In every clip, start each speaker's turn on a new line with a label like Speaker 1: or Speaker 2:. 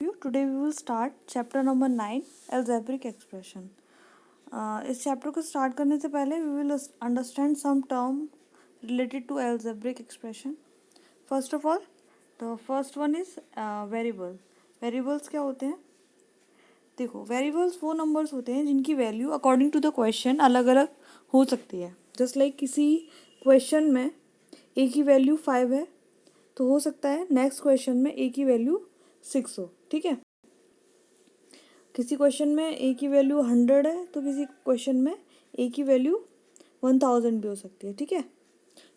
Speaker 1: Today we will start chapter number 9 algebraic expression. इस chapter को start करने से पहले we will understand some term related to algebraic expression. First of all, the first one is variable. Variables क्या होते हैं? देखो, variables वो नंबर्स होते हैं जिनकी value according to the question अलग अलग हो सकती है. जस्ट लाइक किसी क्वेश्चन में ए की वैल्यू 5 है तो हो सकता है नेक्स्ट क्वेश्चन में ए की वैल्यू 6 हो. ठीक है, किसी क्वेश्चन में ए की वैल्यू 100 है तो किसी क्वेश्चन में ए की वैल्यू 1000 भी हो सकती है. ठीक है,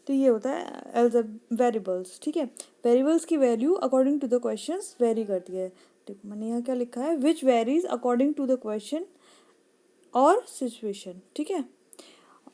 Speaker 1: तो ये होता है वेरिएबल्स. ठीक है, वेरिएबल्स की value according to the questions vary करती है. देखो मैंने यहाँ क्या लिखा है, which varies according to the question और सिचुएशन. ठीक है,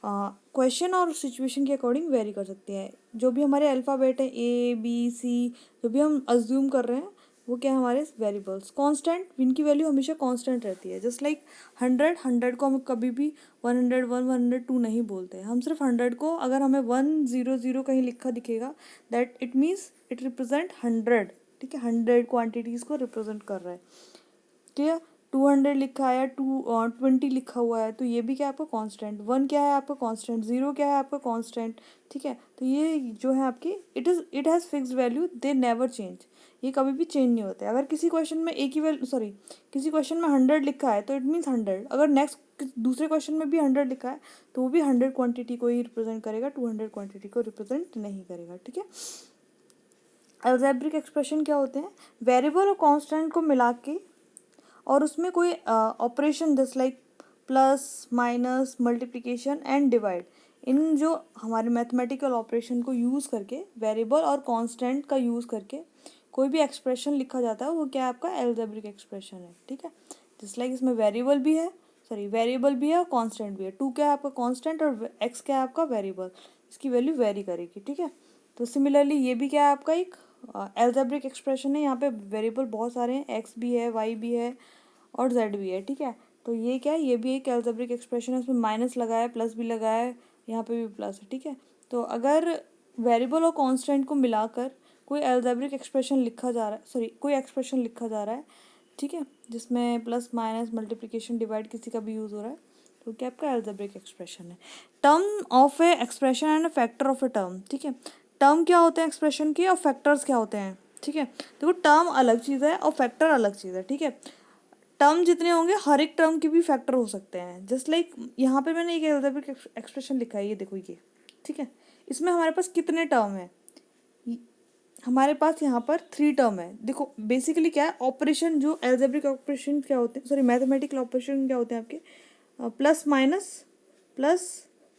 Speaker 1: क्वेश्चन और सिचुएशन के अकॉर्डिंग वेरी कर सकती है. जो भी हमारे अल्फ़ाबेट है ए बी सी, जो भी हम अज्यूम कर रहे हैं वो क्या है हमारे वेरिएबल्स. कांस्टेंट, इनकी वैल्यू हमेशा कांस्टेंट रहती है. जस्ट लाइक 100 को हम कभी भी 101 102 नहीं बोलते. हम सिर्फ 100 को, अगर हमें 100 कहीं लिखा दिखेगा that it means it represent 100. ठीक है, 100 क्वान्टिटीज़ को रिप्रेजेंट कर रहा है. ठीक है, 200 लिखा है या 20 लिखा हुआ है तो ये भी क्या है आपका कांस्टेंट. 1 क्या है आपका कांस्टेंट, 0 क्या है आपका कांस्टेंट. ठीक है, तो ये जो है आपकी it has fixed value, they never change. ये कभी भी चेंज नहीं होते. अगर किसी क्वेश्चन में ए की वैल्यू किसी क्वेश्चन में 100 लिखा है तो इट मीन्स 100. अगर नेक्स्ट दूसरे क्वेश्चन में भी 100 लिखा है तो वो भी 100 क्वान्टिटी को ही रिप्रेजेंट करेगा, 200 क्वान्टिटी को रिप्रेजेंट नहीं करेगा. ठीक है, अलजेब्रिक एक्सप्रेशन क्या होते हैं, वेरिएबल और कांस्टेंट को मिला के और उसमें कोई operation just like plus minus multiplication and divide, इन जो हमारे मैथमेटिकल ऑपरेशन को यूज़ करके वेरिएबल और कांस्टेंट का यूज़ करके कोई भी एक्सप्रेशन लिखा जाता है वो क्या है आपका अलजेब्रिक एक्सप्रेशन है. ठीक है, जस्ट लाइक इसमें वेरिएबल भी है और कांस्टेंट भी है. 2 क्या है आपका कांस्टेंट और x क्या है आपका वेरिएबल. इसकी वैल्यू वेरी करेगी. ठीक है, तो सिमिलरली ये भी क्या है आपका एक अलजेब्रिक एक्सप्रेशन है. यहाँ पे वेरिएबल बहुत सारे हैं, x भी है, y भी है और z भी है. ठीक है, तो ये क्या है, ये भी एक अलजेब्रिक एक्सप्रेशन है. उसमें माइनस लगा है, प्लस भी लगा है, यहाँ पे भी प्लस है. ठीक है, तो अगर वेरिएबल और कांस्टेंट को मिलाकर कोई अलजेब्रिक एक्सप्रेशन लिखा जा रहा है, कोई एक्सप्रेशन लिखा जा रहा है. ठीक है, जिसमें प्लस माइनस मल्टीप्लिकेशन डिवाइड किसी का भी यूज़ हो रहा है तो क्या आपका अलजेब्रिक एक्सप्रेशन है. Term of A expression and a factor of a term. ठीक है, टर्म क्या होते हैं एक्सप्रेशन के और फैक्टर्स क्या होते हैं. ठीक है, देखो टर्म अलग चीज़ है और फैक्टर अलग चीज़ है. ठीक है, टर्म जितने होंगे हर एक टर्म के भी फैक्टर हो सकते हैं. जस्ट लाइक यहाँ पे मैंने एक अलजेब्रिक एक्सप्रेशन लिखा है, ये देखो ये. ठीक है, इसमें हमारे पास कितने टर्म है, हमारे पास यहाँ पर 3 टर्म है. देखो बेसिकली क्या है ऑपरेशन, जो अलजेब्रिक ऑपरेशन क्या होते हैं, मैथमेटिकल ऑपरेशन क्या होते हैं आपके, plus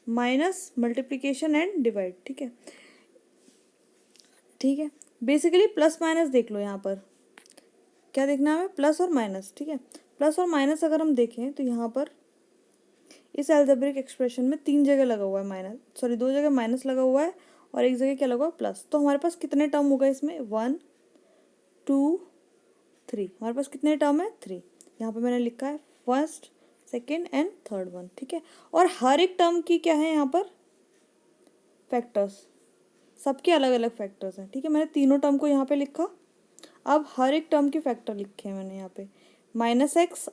Speaker 1: minus multiplication and divide. ठीक है, बेसिकली प्लस माइनस देख लो. यहाँ पर क्या देखना है हमें, प्लस और माइनस. ठीक है, प्लस और माइनस अगर हम देखें तो यहाँ पर इस अलजेब्रिक एक्सप्रेशन में 3 जगह लगा हुआ है माइनस, 2 जगह माइनस लगा हुआ है और एक जगह क्या लगा हुआ है प्लस. तो हमारे पास कितने टर्म होगा इसमें, 1 2 3. हमारे पास कितने टर्म है, 3. यहाँ पर मैंने लिखा है first second and third one. ठीक है, और हर एक टर्म की क्या है यहाँ पर फैक्टर्स, सबके अलग अलग फैक्टर्स हैं. ठीक है, मैंने तीनों टर्म को यहाँ पे लिखा. अब हर एक टर्म के फैक्टर लिखे हैं मैंने यहाँ पे. -x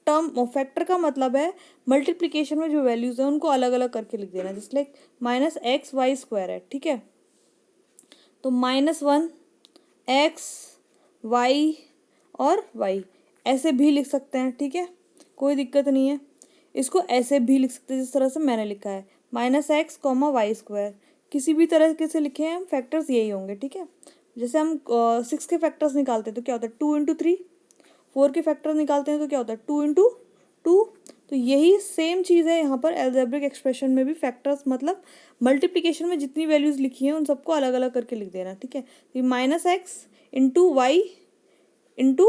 Speaker 1: टर्म फैक्टर का मतलब है मल्टीप्लिकेशन में जो वैल्यूज हैं उनको अलग अलग करके लिख देना. जस्ट लाइक -xy² है. ठीक है, तो -1 x y और y ऐसे भी लिख सकते हैं. ठीक है, कोई दिक्कत नहीं है. इसको ऐसे भी लिख सकते हैं जिस तरह से मैंने लिखा है, -x, y². किसी भी तरह के से लिखे हैं हम, फैक्टर्स यही होंगे. ठीक है, जैसे हम 6 के फैक्टर्स निकालते हैं तो क्या होता है 2 × 3. 4 के फैक्टर्स निकालते हैं तो क्या होता है 2 × 2. तो यही सेम चीज़ है यहाँ पर अलजेब्रिक एक्सप्रेशन में भी. फैक्टर्स मतलब मल्टीप्लिकेशन में जितनी वैल्यूज़ लिखी हैं उन सबको अलग अलग करके लिख देना. ठीक है, तो -x × y ×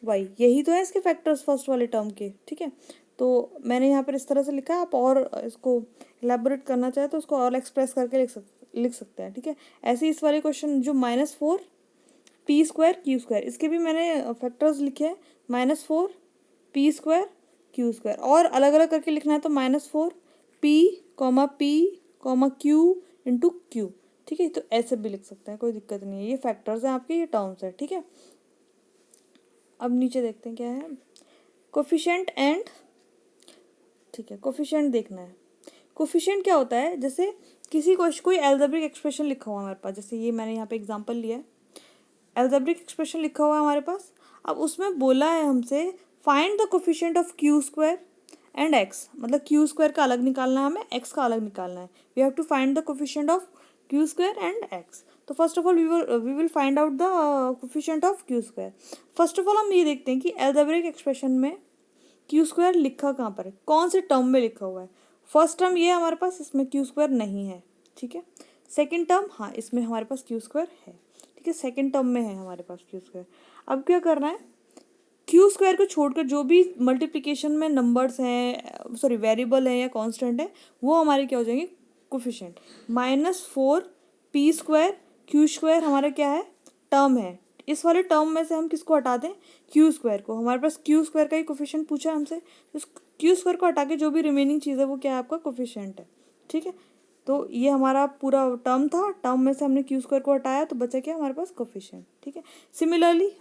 Speaker 1: y, यही तो है इसके फैक्टर्स फर्स्ट वाले टर्म के. ठीक है, तो मैंने यहाँ पर इस तरह से लिखा है. आप और इसको एलेबोरेट करना चाहे तो उसको और एक्सप्रेस करके लिख सकते हैं. ठीक है, ऐसे इस वाले क्वेश्चन जो -4 p² q², इसके भी मैंने फैक्टर्स लिखे हैं, -4 p² q². और अलग अलग करके लिखना है तो -4 p, q × q. ठीक है, तो ऐसे भी लिख सकते हैं, कोई दिक्कत नहीं है. ये फैक्टर्स हैं आपके, ये टर्म्स है. ठीक है, अब नीचे देखते हैं क्या है, कोफिशिएंट एंड, ठीक है, कोफिशिएंट देखना है। कोफिशिएंट क्या होता है, जैसे किसी कोई एल्जेब्रिक एक्सप्रेशन लिखा हुआ है हमारे पास, जैसे ये मैंने यहाँ पे एग्जांपल लिया है, एल्जेब्रिक एक्सप्रेशन लिखा हुआ है हमारे पास। अब उसमें बोला है हमसे find the coefficient of Q square and x, मतलब क्यू स्क्वायर का अलग निकालना है हमें, एक्स का अलग निकालना है। We have to find the coefficient of Q square and X. तो first of all we will find out the coefficient of Q square. First of all हम ये देखते हैं कि एल्जेब्रिक एक्सप्रेशन में क्यू स्क्वायर लिखा कहाँ पर है, कौन से टर्म में लिखा हुआ है। फर्स्ट टर्म ये हमारे पास, इसमें क्यू स्क्वायर नहीं है, ठीक है। सेकेंड टर्म, हाँ इसमें हमारे पास क्यू स्क्वायर है, ठीक है, सेकेंड टर्म में है हमारे पास क्यू स्क्वायर। अब क्या करना है, क्यू स्क्वायर को छोड़कर जो भी मल्टीप्लिकेशन में नंबर्स हैं, सॉरी वेरिएबल है या कांस्टेंट है, वो हमारे क्या हो जाएंगे, कोफिशिएंट। -4p² क्यू स्क्वायर हमारा क्या है, टर्म है। इस वाले टर्म में से हम किसको हटा दें, क्यू स्क्वायर को। हमारे पास क्यू स्क्वायर का ही कोफिशिएंट पूछा है हमसे, इस क्यू स्क्वायर को हटा के जो भी रिमेनिंग चीज़ है वो क्या है, आपका कोफिशिएंट है, ठीक है। तो ये हमारा पूरा टर्म था, टर्म में से हमने क्यू स्क्वायर को हटाया तो बचा क्या हमारे पास, कोफिशिएंट, ठीक है। सिमिलरली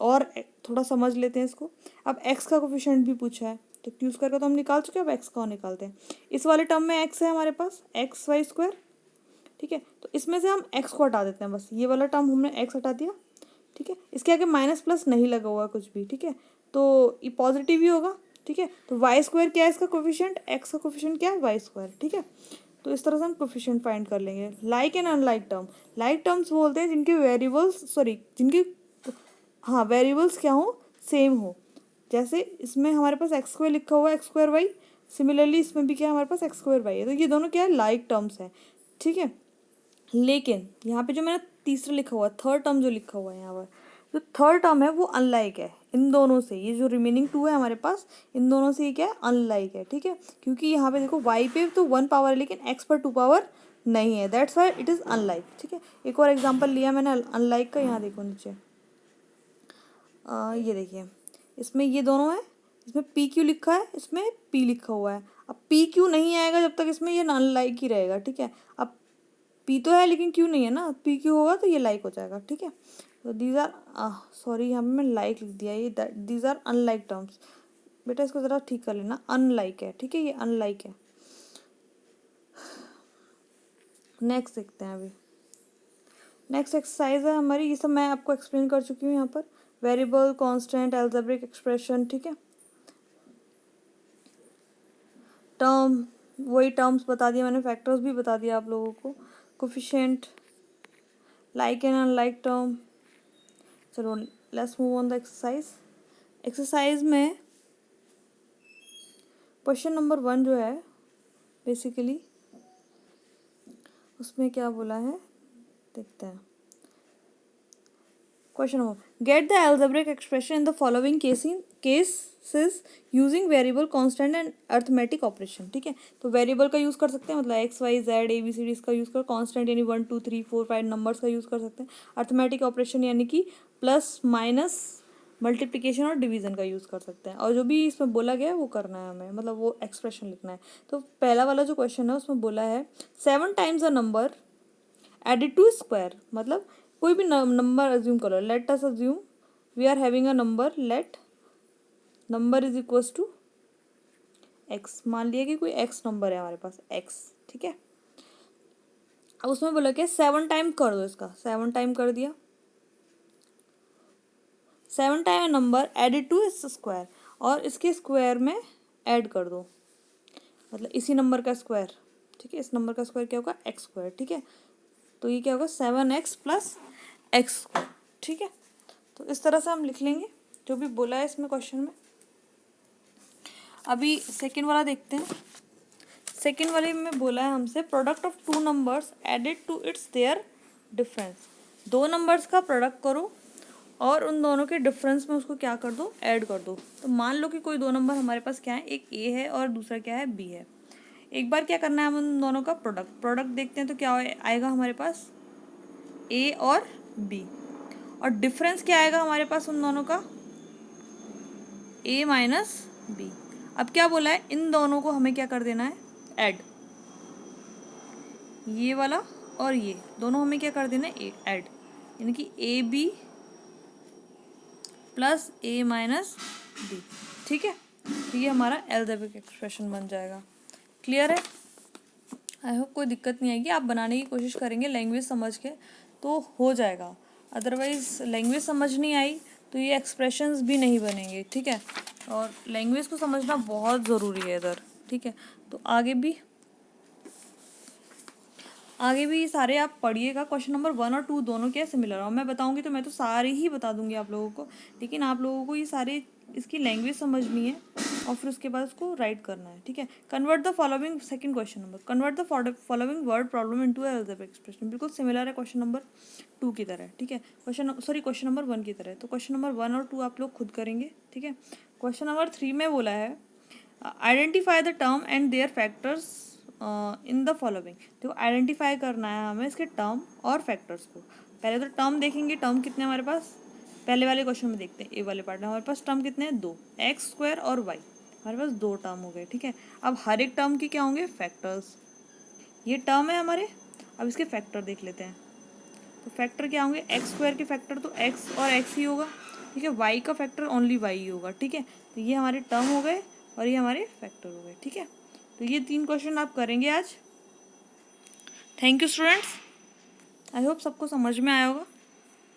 Speaker 1: और थोड़ा समझ लेते हैं इसको। अब एक्स का कोफिशिएंट भी पूछा है, तो क्यू स्क्वायर का तो हम निकाल चुके हैं, अब एक्स का निकालते हैं। इस वाले टर्म में एक्स है हमारे पास, XY², ठीक है। तो इसमें से हम एक्स को हटा देते हैं, बस ये वाला टर्म हमने एक्स हटा दिया, ठीक है। इसके आगे माइनस प्लस नहीं लगा हुआ कुछ भी, ठीक है, तो ये पॉजिटिव ही होगा, ठीक है। तो Y² क्या है इसका कोफिशिएंट, एक्स का कोफिशिएंट क्या है, Y², ठीक है। तो इस तरह से हम कोफिशिएंट फाइंड कर लेंगे। Like and unlike term, like terms बोलते हैं जिनके वेरिएबल्स, सॉरी जिनके, हाँ वेरिएबल्स क्या हो, सेम हो। जैसे इसमें हमारे पास x² लिखा हुआ है, x²y, सिमिलरली इसमें भी क्या है हमारे पास x²y है, तो ये दोनों क्या है, लाइक टर्म्स हैं, ठीक है। लेकिन यहाँ पे जो मैंने तीसरा लिखा हुआ है, थर्ड टर्म जो लिखा हुआ है यहाँ पर, जो थर्ड टर्म है वो अनलाइक है इन दोनों से। ये जो रिमेनिंग टू है हमारे पास, इन दोनों से ये क्या है, अनलाइक है, ठीक है। क्योंकि यहाँ पे देखो y पे तो 1 पावर है लेकिन x पर 2 पावर नहीं है, that's why it is unlike, ठीक है। एक और एग्जाम्पल लिया मैंने अनलाइक का, यहाँ देखो नीचे, ये देखिए, इसमें ये दोनों है, इसमें पी क्यू लिखा है, इसमें पी लिखा हुआ है। अब पी क्यू नहीं आएगा जब तक इसमें ये नॉन लाइक ही रहेगा, ठीक है। अब पी तो है लेकिन क्यू नहीं है ना, पी क्यू होगा तो ये लाइक हो जाएगा, ठीक है। तो दीज आर, सॉरी यहाँ पे मैं लाइक लिख दिया, ये दीज आर अनलाइक टर्म्स। बेटा इसको ज़रा ठीक कर लेना, अनलाइक है, ठीक है, ये अनलाइक है। नेक्स्ट देखते हैं अभी, नेक्स्ट एक्सरसाइज है हमारी, ये सब मैं आपको एक्सप्लेन कर चुकी हूँ यहाँ पर, वेरिएबल, कांस्टेंट, एल्जेब्रिक एक्सप्रेशन, ठीक है। टर्म, वही टर्म्स बता दिया मैंने, फैक्टर्स भी बता दिया आप लोगों को, coefficient, like and unlike term. चलो let's move on the exercise. Exercise में क्वेश्चन नंबर 1 जो है, बेसिकली उसमें क्या बोला है देखते हैं। Question number, get the algebraic expression in the following cases using variable, constant and arithmetic operation, ठीक है। तो वेरिएबल का यूज़ कर सकते हैं, मतलब एक्स वाई जेड ABCD इसका यूज़ कर, कांस्टेंट यानी 1 2 3 4 5 नंबर्स का यूज़ कर सकते हैं, अर्थमेटिक ऑपरेशन यानी कि प्लस माइनस मल्टीप्लिकेशन और डिवीजन का यूज़ कर सकते हैं, और जो भी इसमें बोला गया है वो करना है हमें, मतलब वो एक्सप्रेशन लिखना है। तो पहला वाला जो क्वेश्चन है उसमें बोला है 7 times a number added to square, मतलब कोई भी नंबर अज्यूम करो, let us assume we are having a number, let number is equals to x. मान लिया कि कोई एक्स नंबर है हमारे पास, एक्स, ठीक है। अब उसमें बोला क्या, 7 टाइम कर दो इसका, 7 टाइम कर दिया, 7 टाइम नंबर एडिड टू इस स्क्वायर, और इसके स्क्वायर में ऐड कर दो, मतलब इसी नंबर का स्क्वायर, ठीक है। इस नंबर का स्क्वायर क्या होगा, x², ठीक है। तो ये क्या होगा, 7x + x², ठीक है। तो इस तरह से हम लिख लेंगे जो भी बोला है इसमें क्वेश्चन में। अभी सेकेंड वाला देखते हैं। सेकेंड वाले में बोला है हमसे product of 2 numbers added to its their difference, 2 numbers का प्रोडक्ट करो और उन दोनों के डिफरेंस में उसको क्या कर दो, ऐड कर दो। तो मान लो कि कोई 2 नंबर हमारे पास क्या है, एक a है और दूसरा क्या है, b है। एक बार क्या करना है, हम उन दोनों का प्रोडक्ट देखते हैं, तो क्या आएगा हमारे पास, a और b, और डिफरेंस क्या आएगा हमारे पास उन दोनों का, a - b। अब क्या बोला है, इन दोनों को हमें क्या कर देना है, ऐड, ये वाला और ये दोनों हमें क्या कर देना है, ऐड, यानी कि AB प्लस ए माइनस बी, ठीक है। तो ये हमारा एल्जेब्रिक एक्सप्रेशन बन जाएगा। क्लियर है? आई होप कोई दिक्कत नहीं आएगी। आप बनाने की कोशिश करेंगे लैंग्वेज समझ के तो हो जाएगा, अदरवाइज लैंग्वेज समझ नहीं आई तो ये एक्सप्रेशंस भी नहीं बनेंगे, ठीक है। और लैंग्वेज को समझना बहुत ज़रूरी है इधर, ठीक है। तो आगे भी सारे आप पढ़िएगा। क्वेश्चन नंबर 1 और 2 दोनों क्या सिमिलर है, और मैं बताऊंगी तो मैं तो सारे ही बता दूंगी आप लोगों को, लेकिन आप लोगों को ये सारे इसकी लैंग्वेज समझनी है और फिर उसके बाद उसको राइट करना है, ठीक है। Convert the following, second question number, convert the following word problem into algebraic expression. बिल्कुल सिमिलर है क्वेश्चन नंबर 2 की तरह, ठीक है। क्वेश्चन नंबर 1 की तरह। तो क्वेश्चन नंबर 1 और 2 आप लोग खुद करेंगे, ठीक है। क्वेश्चन नंबर 3 में बोला है identify the term and their factors in the following. तो आइडेंटिफाई करना है हमें इसके टर्म और फैक्टर्स को। पहले तो टर्म देखेंगे, टर्म कितने हमारे पास, पहले वाले क्वेश्चन में देखते हैं। ए वाले पार्ट में हमारे पास टर्म कितने हैं, 2, एक्स स्क्वायर और वाई, हमारे पास 2 टर्म हो गए, ठीक है। अब हर एक टर्म की क्या होंगे, फैक्टर्स। ये टर्म है हमारे, अब इसके फैक्टर देख लेते हैं। तो फैक्टर क्या होंगे, एक्स स्क्वायर के फैक्टर तो एक्स और एक्स ही होगा, ठीक है। वाई का फैक्टर ओनली वाई ही होगा, ठीक है। तो ये हमारे टर्म हो गए और ये हमारे फैक्टर हो गए, ठीक है। तो ये 3 क्वेश्चन आप करेंगे आज। Thank you students, I hope सबको समझ में आया होगा।